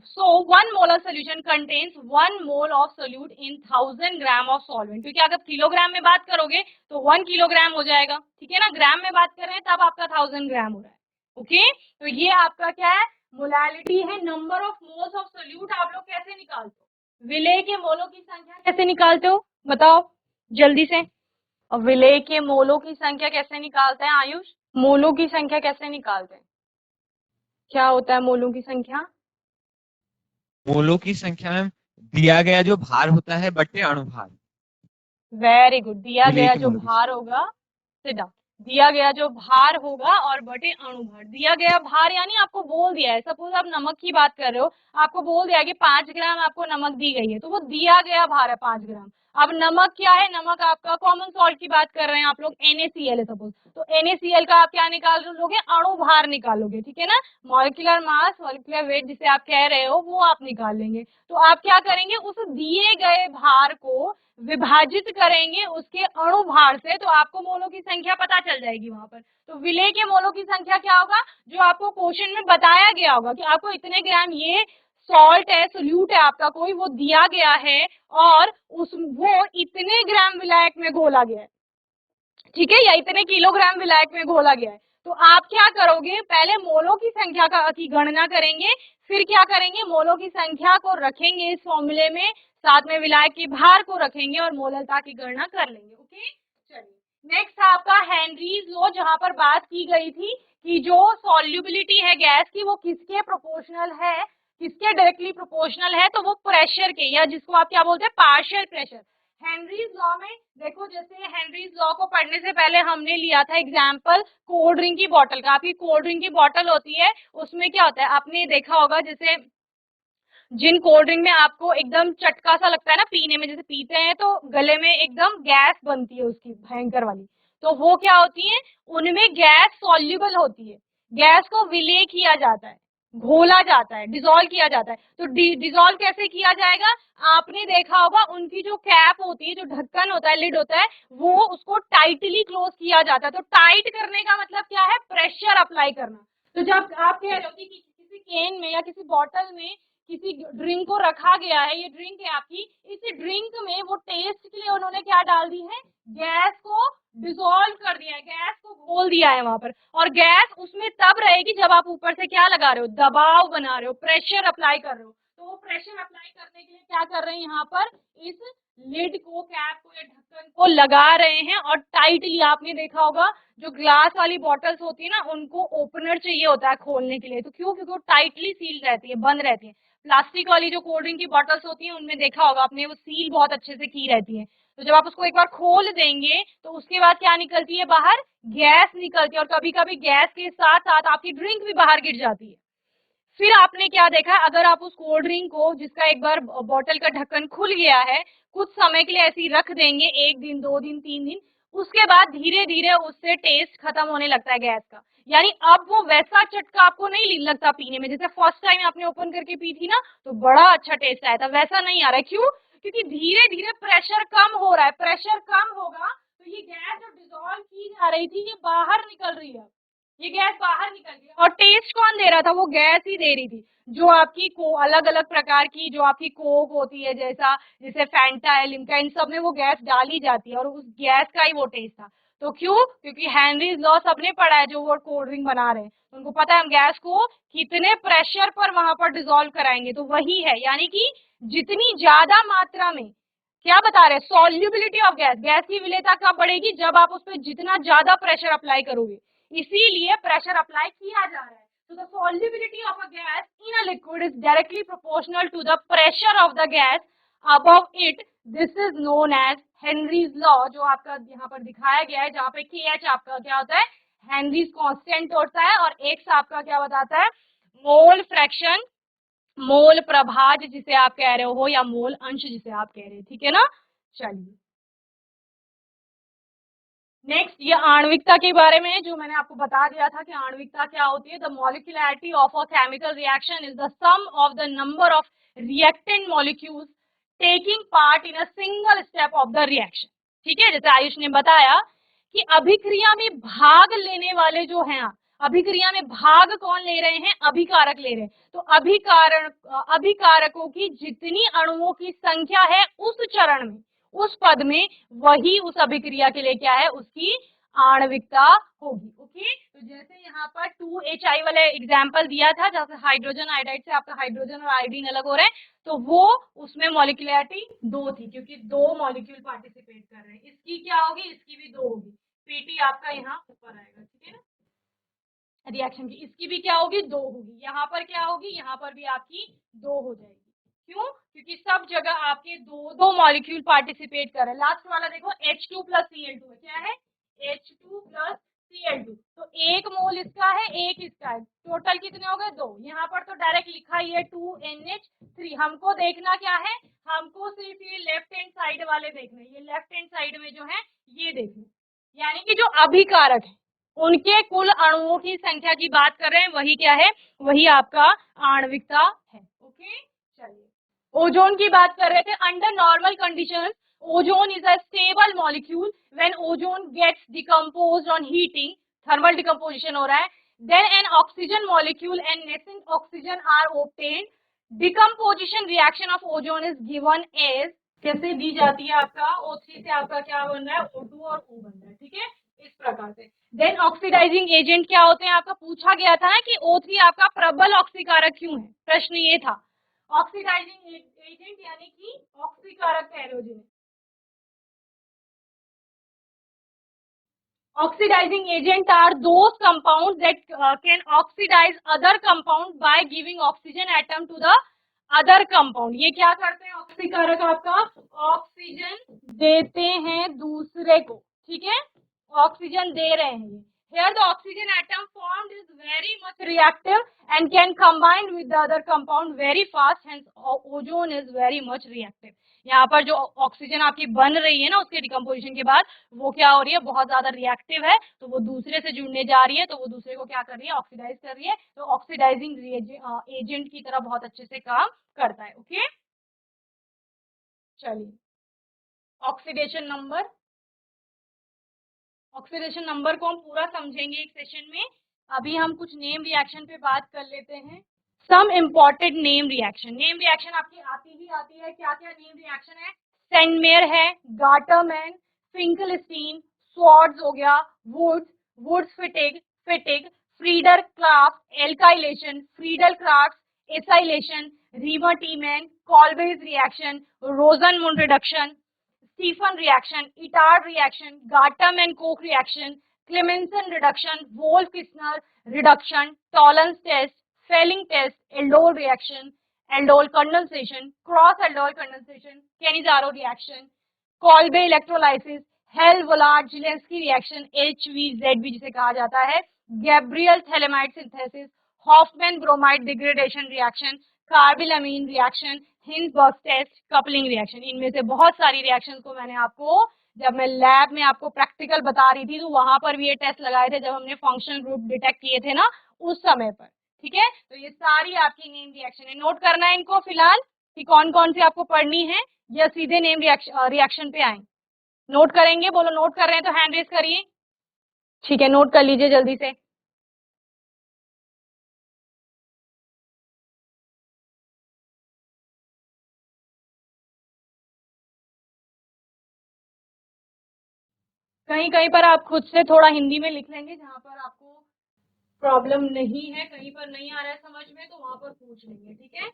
So 1 molar solution contains 1 mole of solute in 1000 gram of solvent। क्योंकि अगर किलोग्राम में बात करोगे तो 1 किलोग्राम हो जाएगा। ठीक है ना, ग्राम में बात कर रहे हैं तब आपका 1000 ग्राम हो रहा है। ओके, तो ये आपका क्या है? मोलैलिटी है, number of moles of solute. आप लोग कैसे निकालते हो? विलेय के मोलों की संख्या कैसे निकालते हो? बताओ जल्दी से। और विलेय के मोलों की संख्या कैसे निकालते हैं आयुष? मोलों की संख्या कैसे निकालते हैं? क्या होता है मोलों की संख्या? मोलों की संख्या में दिया गया जो भार होता है बटे अणुभार। वेरी गुड, दिया विलेय गया के जो मोलों की भार होगा, सिद्धा, दिया गया जो भार होगा और बटे अणुभार। दिया गया भार यानी आपको बोल दिया है, सपोज आप नमक की बात कर रहे हो, आपको बोल दिया है कि 5 ग्राम आपको नमक दी गई है, तो वो दिया गया भार है 5 ग्राम। अब नमक क्या है? नमक आपका कॉमन सॉल्ट की बात कर रहे हैं आप लोग, NaCl है सपोज, तो NaCl का आप क्या निकाल लोगे? अणु भार निकालोगे। ठीक है ना, मॉलिक्यूलर मास, मॉलिक्यूलर वेट जिसे आप कह रहे हो वो आप निकाल लेंगे। तो आप क्या करेंगे? उस दिए गए भार को विभाजित करेंगे उसके अणु भार से, तो आपको मोलों की संख्या पता चल जाएगी वहां पर। तो विलेय के मोलों की संख्या क्या होगा? जो आपको क्वेश्चन में बताया गया होगा कि आपको इतने ग्राम ये सॉल्ट है, सोल्यूट है आपका कोई, वो दिया गया है और वो इतने ग्राम विलायक में घोला गया है। ठीक है, या इतने किलोग्राम विलायक में घोला गया है। तो आप क्या करोगे? पहले मोलों की संख्या की गणना करेंगे, फिर क्या करेंगे? मोलों की संख्या को रखेंगे इस फॉर्मूले में, साथ में विलायक के भार को रखेंगे और मोललता की गणना कर लेंगे। ओके, चलिए नेक्स्ट आपका हेनरीज लॉ, जहां पर बात की गई थी कि जो सॉल्युबिलिटी है गैस की वो किसके प्रोपोर्शनल है, किसके डायरेक्टली प्रोपोर्शनल है? तो वो प्रेशर के, या जिसको आप क्या बोलते हैं? Partial pressure. हेनरीज लॉ में देखो, जैसे हेनरीज लॉ को पढ़ने से पहले हमने लिया था एग्जाम्पल कोल्ड ड्रिंक की बोतल का। आपकी कोल्ड ड्रिंक की बोतल होती है, उसमें क्या होता है? आपने देखा होगा जैसे जिन कोल्ड ड्रिंक में आपको एकदम चटका सा लगता है ना पीने में, जैसे पीते हैं तो गले में एकदम गैस बनती है उसकी भयंकर वाली, तो वो क्या होती है? उनमें गैस सॉल्युबल होती है। गैस को विलेय किया जाता है, घोला जाता है, डिसॉल्व किया जाता है। तो डिसॉल्व कैसे किया जाएगा? आपने देखा होगा उनकी जो कैप होती है, जो ढक्कन होता है, लिड होता है, वो उसको टाइटली क्लोज किया जाता है। तो टाइट करने का मतलब क्या है? प्रेशर अप्लाई करना। तो जब आप कह रहे हो कि किसी केन में या किसी बॉटल में किसी ड्रिंक को रखा गया है, ये ड्रिंक है आपकी, इस ड्रिंक में वो टेस्ट के लिए उन्होंने क्या डाल दी है? गैस को डिसॉल्व कर दिया है, गैस को घोल दिया है वहां पर। और गैस उसमें तब रहेगी जब आप ऊपर से क्या लगा रहे हो? दबाव बना रहे हो, प्रेशर अप्लाई कर रहे हो। तो वो प्रेशर अप्लाई करने के लिए क्या कर रहे हैं? यहाँ पर इस लिड को, कैप को या ढक्कन को लगा रहे हैं और टाइटली। आपने देखा होगा जो ग्लास वाली बॉटल्स होती है ना, उनको ओपनर चाहिए होता है खोलने के लिए। तो क्यों? क्योंकि वो टाइटली सील रहती है, बंद रहती है। प्लास्टिक वाली जो कोल्ड ड्रिंक की बॉटल्स होती हैं उनमें देखा होगा आपने, वो सील बहुत अच्छे से की रहती है। तो जब आप उसको एक बार खोल देंगे तो उसके बाद क्या निकलती है बाहर? गैस निकलती है, और कभी कभी गैस के साथ साथ आपकी ड्रिंक भी बाहर गिर जाती है। फिर आपने क्या देखा? अगर आप उस कोल्ड ड्रिंक को, जिसका एक बार बॉटल का ढक्कन खुल गया है, कुछ समय के लिए ऐसे ही रख देंगे, 1 दिन 2 दिन 3 दिन, उसके बाद धीरे धीरे उससे टेस्ट खत्म होने लगता है गैस का। यानी अब वो वैसा चटका आपको नहीं लगता पीने में, जैसे फर्स्ट टाइम आपने ओपन करके पी थी ना तो बड़ा अच्छा टेस्ट आया था, वैसा नहीं आ रहा है। क्यों? क्योंकि धीरे धीरे प्रेशर कम हो रहा है। प्रेशर कम होगा तो ये गैस जो डिसॉल्व की जा रही थी ये बाहर निकल रही है, ये गैस बाहर निकल गई। और टेस्ट कौन दे रहा था? वो गैस ही दे रही थी। जो आपकी अलग अलग प्रकार की जो आपकी कोक होती है, जैसे फैंटा है, लिम्का, इन सब में वो गैस डाली जाती है और उस गैस का ही वो टेस्ट था। तो क्यों? क्योंकि हेनरीज लॉ सबने पढ़ा है, जो वो कोल्ड ड्रिंक बना रहे हैं उनको पता है हम गैस को कितने प्रेशर पर वहां पर डिसॉल्व कराएंगे। तो वही है, यानी कि जितनी ज्यादा मात्रा में, क्या बता रहे हैं, सॉल्युबिलिटी ऑफ गैस, गैस की विलेयता कब बढ़ेगी? जब आप उस पर जितना ज्यादा प्रेशर अप्लाई करोगे, इसीलिए प्रेशर अप्लाई किया जा रहा है। So the solubility of a gas in a liquid is directly proportional to the pressure of the gas above it. This is known as Henry's law, जो आपका यहाँ पर दिखाया गया है, जहाँ पे KH आपका क्या होता है, हेनरीज कांस्टेंट होता है, और X आपका क्या बताता है, मोल फ्रैक्शन, मोल प्रभाज जिसे आप कह रहे हो, या मोल अंश जिसे आप कह रहे हैं। ठीक है ना? चलिए नेक्स्ट, ये आणविकता के बारे में, जो मैंने आपको बता दिया था कि आणविकता क्या होती है। The molecularity of a chemical reaction is the sum of the number of reactant molecules taking part in a single step of the reaction. ठीक है, जैसे आयुष ने बताया कि अभिक्रिया में भाग लेने वाले जो हैं, अभिक्रिया में भाग कौन ले रहे हैं? अभिकारक ले रहे हैं। तो अभिकारकों की जितनी अणुओं की संख्या है उस चरण में, उस पद में, वही उस अभिक्रिया के लिए क्या है, उसकी आणविकता होगी। ओके, तो जैसे यहाँ पर 2HI वाले एग्जाम्पल दिया था, जहाँ से हाइड्रोजन आयोडाइड से आपका हाइड्रोजन और आयोडीन अलग हो रहे हैं, तो वो उसमें मॉलिक्यूलैरिटी 2 थी, क्योंकि 2 मॉलिक्यूल पार्टिसिपेट कर रहे हैं। इसकी क्या होगी? इसकी भी 2 होगी। पीटी आपका यहाँ ऊपर आएगा। ठीक है ना, रिएक्शन की इसकी भी क्या होगी? 2 होगी। यहाँ पर क्या होगी? यहाँ पर भी आपकी 2 हो जाएगी। क्यों? क्योंकि सब जगह आपके 2 मॉलिक्यूल पार्टिसिपेट कर रहे हैं। लास्ट वाला देखो H2 प्लस Cl2 है, क्या है? H2 plus Cl2। तो 1 मोल इसका है, 1 इसका है, टोटल कितने हो गए? 2। यहाँ पर तो डायरेक्ट लिखा ही है 2NH3। हमको देखना क्या है? हमको सिर्फ ये लेफ्ट हैंड साइड वाले देखने, ये लेफ्ट हैंड साइड में जो है ये देखने, यानी कि जो अभिकारक है उनके कुल अणुओं की संख्या की बात कर रहे हैं, वही क्या है? वही आपका आणविकता है। ओके, चलिए ओजोन की बात कर रहे थे। Under normal conditions ozone is a stable molecule. When ozone gets decomposed on heating, thermal decomposition हो रहा है, then an oxygen molecule and nascent oxygen are obtained. Decomposition reaction of ozone is given as, कैसे दी जाती है? आपका O3 से आपका क्या बन रहा है? O2 और O बन रहा है। ठीक है, इस प्रकार से। देन ऑक्सीडाइजिंग एजेंट क्या होते हैं? आपका पूछा गया था ना कि O3 आपका प्रबल ऑक्सीकारक क्यों है, प्रश्न ये था। ऑक्सीडाइजिंग एजेंट यानी कि ऑक्सीकारक कह रहे हो जिन्हें। Oxidizing agent are those compounds that can oxidize other compound by giving oxygen atom to the other compound। ये क्या करते हैं? ऑक्सीकारक आपका ऑक्सीजन देते हैं दूसरे को। ठीक है, ऑक्सीजन दे रहे हैं। Here the oxygen atom formed is very much reactive and can combine with the other compound very fast, hence ozone is very much reactive। यहाँ पर जो ऑक्सीजन आपकी बन रही है ना, उसके डिकम्पोजिशन के बाद वो क्या हो रही है? बहुत ज्यादा रिएक्टिव है, तो वो दूसरे से जुड़ने जा रही है, तो वो दूसरे को क्या कर रही है? ऑक्सीडाइज कर रही है। तो ऑक्सीडाइजिंग एजेंट की तरह बहुत अच्छे से काम करता है। ओके, चलिए ऑक्सीडेशन नंबर, ऑक्सीडेशन नंबर को हम पूरा समझेंगे एक सेशन में। अभी हम कुछ नेम रिएक्शन पे बात कर लेते हैं। Some important name reaction, name reaction आपकी आती है। क्या क्या नेम रिएक्शन है? सेंडमेयर है, गाटरमैन, फिंकलस्टीन, स्वार्ट्ज हो गया, Wurtz Fittig, Friedel Crafts alkylation, Friedel Crafts acylation, Reimer Tiemann, Kolbe's reaction, Rosenmund reduction, Stephan reaction, Itard reaction, Gartam and Koch reaction, Clemenson reduction, Wolff-Kissner reduction, Tollens test, Fehling test, aldol reaction, aldol condensation, cross-aldol condensation, Cannizzaro reaction, Kolbe electrolysis, Hell-Vollard-Zielinski reaction, HVZB जिसे कहा जाता है, Gabriel-Thalamide synthesis, Hoffman-Bromide degradation reaction, carbylamine reaction, Hinsberg test, coupling reaction. इनमें से बहुत सारी रिएक्शंस को मैंने आपको जब मैं लैब में आपको प्रैक्टिकल बता रही थी तो वहां पर भी ये टेस्ट लगाए थे, जब हमने फंक्शनल ग्रुप डिटेक्ट किए थे ना उस समय पर। ठीक है, तो ये सारी आपकी नेम रिएक्शन है, नोट करना है इनको फिलहाल कि कौन कौन सी आपको पढ़नी है, या सीधे नेम रिएक्शन पे आए। नोट करेंगे, बोलो नोट कर रहे हैं तो हैंड रेज करिए। ठीक है, नोट कर लीजिए जल्दी से। कहीं कहीं पर आप खुद से थोड़ा हिंदी में लिख लेंगे, जहां पर आपको प्रॉब्लम नहीं है, कहीं पर नहीं आ रहा है समझ में तो वहां पर पूछ लेंगे। ठीक है,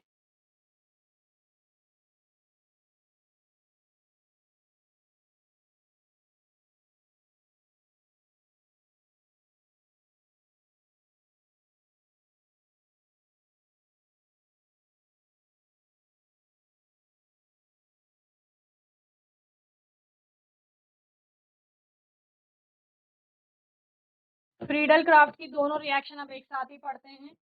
फ्रीडल क्राफ्ट की दोनों रिएक्शन अब एक साथ ही पढ़ते हैं।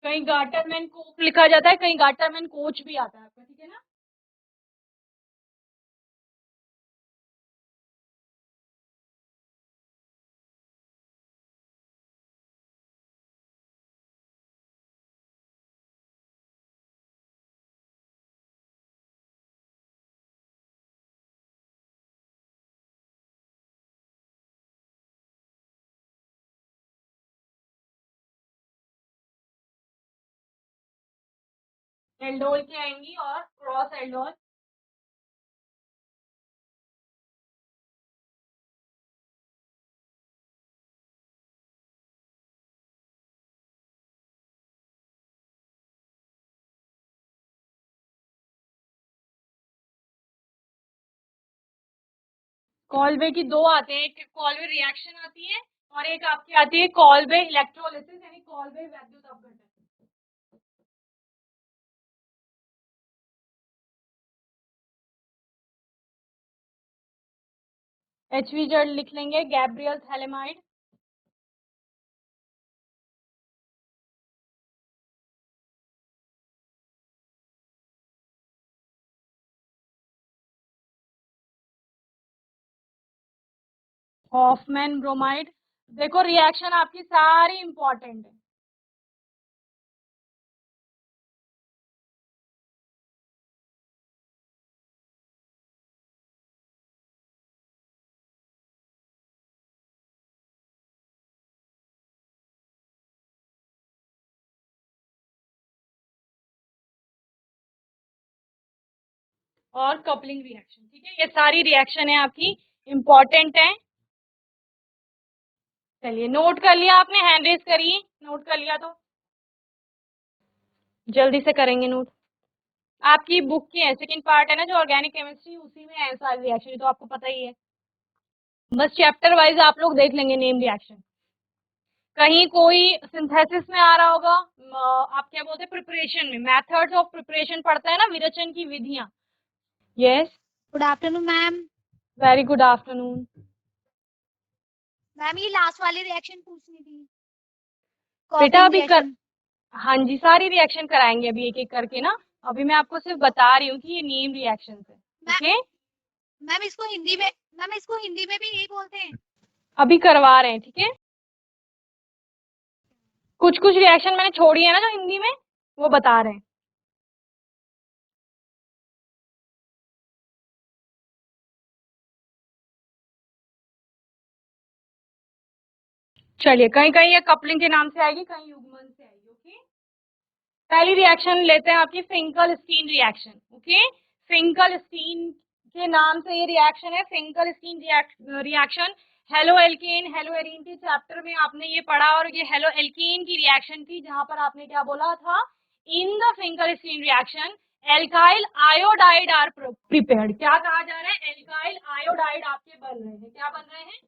कहीं गाटरमैन कोक लिखा जाता है, कहीं गाटरमैन कोच भी आता है आपका। ठीक है ना, एल्डोल की आएंगी और क्रॉस एल्डोल। कॉलवे की दो आते हैं, एक कॉलवे रिएक्शन आती है और एक आपकी आती है कॉलवे इलेक्ट्रोलिसिस यानी कॉलवे वैद्युत अपघटन। HV लिख लेंगे, गैब्रियल थैलेमाइड। Hoffmann bromide. देखो रिएक्शन आपकी सारी इंपॉर्टेंट है। और कपलिंग रिएक्शन। ठीक है, ये सारी रिएक्शन है आपकी इंपॉर्टेंट है। चलिए, नोट कर लिया आपने, हैंड रेज करिए, नोट कर लिया तो जल्दी से करेंगे नोट। आपकी बुक की है सेकंड पार्ट है ना जो ऑर्गेनिक केमिस्ट्री, उसी में है सारी रिएक्शन, तो आपको पता ही है। बस चैप्टर वाइज आप लोग देख लेंगे नेम रिएक्शन। कहीं कोई सिंथेसिस में आ रहा होगा, आप क्या बोलते हैं प्रिपरेशन में, मेथड्स ऑफ प्रिपरेशन पढ़ता है ना, विरेचन की विधियां। Yes, good afternoon ma'am. Very good afternoon. Ma'am ये लास्ट वाली रिएक्शन पूछनी थी, बेटा कॉपलिंग अभी कर, रिएक्शन। हाँ जी सारी रिएक्शन कराएंगे अभी एक एक करके ना। अभी मैं आपको सिर्फ बता रही हूँ कि ये नेम रिएक्शन है। ओके, मैम इसको हिंदी में, मैम इसको हिंदी में भी यही बोलते हैं। अभी करवा रहे हैं। ठीक है, कुछ कुछ रिएक्शन मैंने छोड़ी है ना जो हिंदी में, वो बता रहे हैं। चलिए, कहीं कहीं ये कपलिंग के नाम से आएगी, कहीं युग्मन से आएगी। ओके, पहली रिएक्शन लेते हैं आपकी Finkelstein reaction. Okay, Finkelstein के नाम से ये रिएक्शन है, Finkelstein reaction. Haloalkane haloarene के चैप्टर में आपने ये पढ़ा, और ये हेलो एल्केन की रिएक्शन थी, जहां पर आपने क्या बोला था, in the Finkelstein reaction alkyl iodide are prepared. क्या कहा जा रहा है? एल्काइल आयोडाइड आपके बन रहे हैं। क्या बन रहे हैं?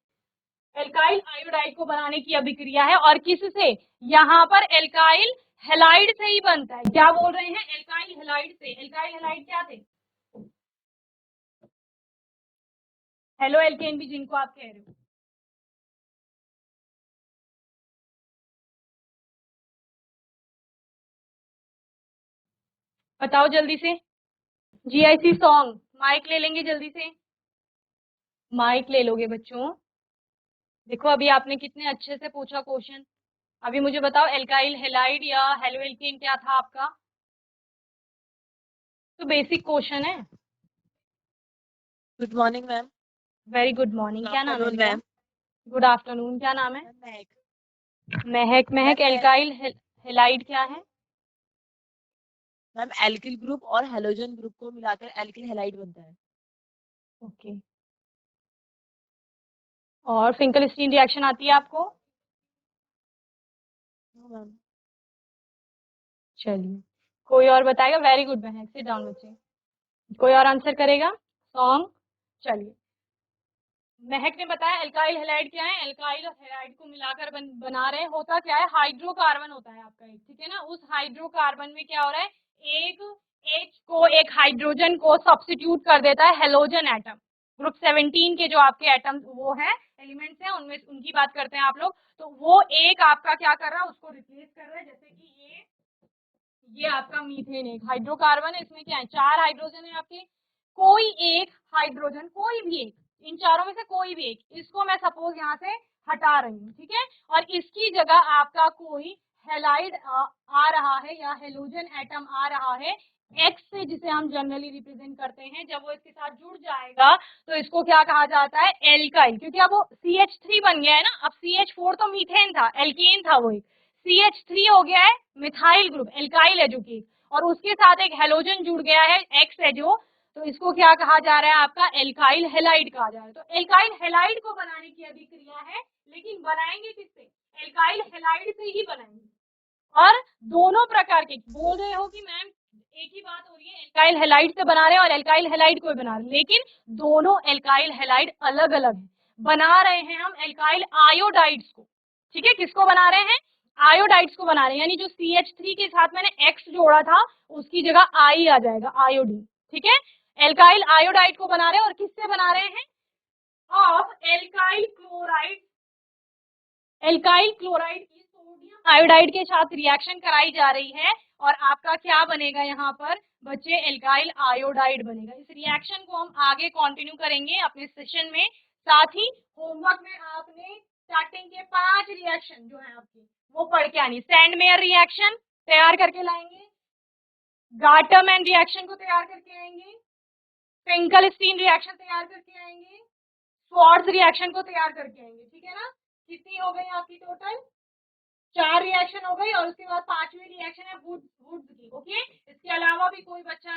एल्काइल आयोडाइड को बनाने की अभिक्रिया है, और किससे? यहाँ पर एल्काइल हैलाइड से ही बनता है। क्या बोल रहे हैं? एल्काइल हैलाइड से। एल्काइल हैलाइड क्या थे? हेलो एल्केन भी जिनको आप कह रहे हो। बताओ जल्दी से। जीआईसी सॉन्ग, माइक ले लेंगे जल्दी से, माइक ले लोगे बच्चों। देखो अभी आपने कितने अच्छे से पूछा क्वेश्चन। अभी मुझे बताओ एल्काइल हैलाइड या हेलो एल्केन क्या था आपका? तो बेसिक क्वेश्चन है। Good morning ma'am. Very good morning. क्या नाम है आफ्टरनून बेटा? मैम। Good afternoon. क्या नाम है? महक। महक। महक, मैम एल्काइल हैलाइड क्या है? मैम एल्किल ग्रुप और हेलोजन ग्रुप को मिलाकर एल्किल हैलाइड बनता है। ओके। और फिंकलस्टीन रिएक्शन आती है आपको? मैम चलिए, कोई और बताएगा? वेरी गुड महक, सिट डाउन बच्चे। कोई और आंसर करेगा? सॉन्ग। चलिए, महक ने बताया एल्काइल हैलाइड क्या है। एल्काइल और हैलाइड को मिलाकर बना रहे हैं। होता क्या है? हाइड्रोकार्बन होता है आपका एक, ठीक है ना। उस हाइड्रोकार्बन में क्या हो रहा है? एक H को, एक हाइड्रोजन को सब्स्टिट्यूट कर देता है हेलोजन एटम। ग्रुप 17 के जो आपके एटम वो है, एलिमेंट्स हैं, उनमें उनकी बात करते हैं आप लोग। तो वो एक आपका क्या कर रहा है? उसको रिप्लेस कर रहा है। जैसे कि ये आपका मीथेन, एक हाइड्रोकार्बन है, इसमें क्या है? 4 हाइड्रोजन है आपके। कोई एक हाइड्रोजन, कोई भी एक, इन चारों में से कोई भी एक, इसको मैं सपोज यहाँ से हटा रही हूँ, ठीक है। और इसकी जगह आपका कोई हैलाइड आ रहा है या हेलोजन एटम आ रहा है एक्स से, जिसे हम जनरली रिप्रेजेंट करते हैं। जब वो इसके साथ जुड़ जाएगा तो इसको क्या कहा जाता है? एल्काइल। क्योंकि अब वो CH3 बन गया है ना। अब CH4 तो मीथेन था, एल्केन था वो एक। CH3 हो गया है मिथाइल ग्रुप, एल्काइल है जो कि, और उसके साथ एक हेलोजन जुड़ गया है एक्स है जो, तो इसको क्या कहा जा रहा है? आपका एल्काइल हैलाइड कहा जा रहा है। तो एल्काइल हैलाइड को बनाने की अभिक्रिया है, लेकिन बनाएंगे किससे? एल्काइल हैलाइड से ही बनाएंगे। और दोनों प्रकार के, बोल रहे हो कि मैम एक ही बात हो रही है, एल्काइल हैलाइड से बना रहे हैं और एल्काइल हैलाइड को भी बना रहे हैं, लेकिन दोनों एल्काइल हैलाइड अलग अलग है। बना रहे हैं हम एल्काइल आयोडाइड्स को, ठीक है। किसको बना रहे हैं? आयोडाइड्स को बना रहे हैं, यानी जो CH3 के साथ मैंने X जोड़ा था उसकी जगह I आ जाएगा, आयोडीन, ठीक है। एल्काइल आयोडाइड को बना रहे हैं, और किससे बना रहे हैं? Of alkyl chloride. Alkyl chloride की सोडियम आयोडाइड के साथ रिएक्शन कराई जा रही है, और आपका क्या बनेगा यहाँ पर बच्चे? एल्काइल आयोडाइड बनेगा। इस रिएक्शन को हम आगे कंटिन्यू करेंगे अपने सेशन में। साथ ही होमवर्क में आपने स्टार्टिंग के 5 रिएक्शन जो है आपके वो पढ़ के आनी। सैंडमेयर रिएक्शन तैयार करके लाएंगे, गाटरमैन रिएक्शन को तैयार करके आएंगे, फिंकलस्टीन रिएक्शन तैयार करके आएंगे, स्वार्ट्ज रिएक्शन को तैयार करके आएंगे, ठीक है ना। कितनी हो गई आपकी टोटल? 4 रिएक्शन हो गई, और उसके बाद 5वीं रिएक्शन है वुड्स की, ओके। इसके अलावा भी कोई बच्चा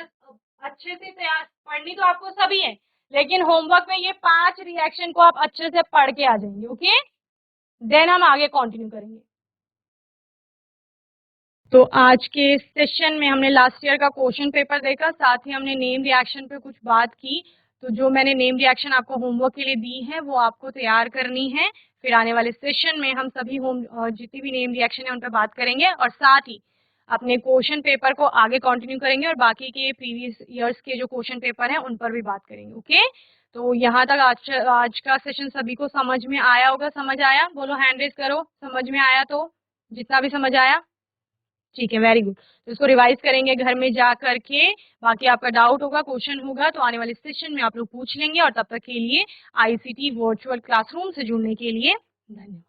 अच्छे से तैयार, पढ़नी तो आपको सभी है, लेकिन होमवर्क में ये 5 रिएक्शन को आप अच्छे से पढ़ के आ जाएंगे, ओके। देन हम आगे कंटिन्यू करेंगे। तो आज के सेशन में हमने लास्ट ईयर का क्वेश्चन पेपर देखा, साथ ही हमने नेम रिएक्शन पे कुछ बात की। तो जो मैंने नेम रिएक्शन आपको होमवर्क के लिए दी है वो आपको तैयार करनी है। फिर आने वाले सेशन में हम सभी जितनी भी नेम रिएक्शन है उन पर बात करेंगे, और साथ ही अपने क्वेश्चन पेपर को आगे कंटिन्यू करेंगे, और बाकी के प्रीवियस ईयर्स के जो क्वेश्चन पेपर हैं उन पर भी बात करेंगे, ओके। तो यहाँ तक आज का सेशन सभी को समझ में आया होगा? समझ आया? बोलो, हैंड रेज करो समझ में आया तो, जितना भी समझ आया। ठीक है, वेरी गुड। तो इसको रिवाइज करेंगे घर में जा करके। बाकी आपका डाउट होगा, क्वेश्चन होगा तो आने वाले सेशन में आप लोग पूछ लेंगे, और तब तक के लिए ICT वर्चुअल क्लासरूम से जुड़ने के लिए धन्यवाद।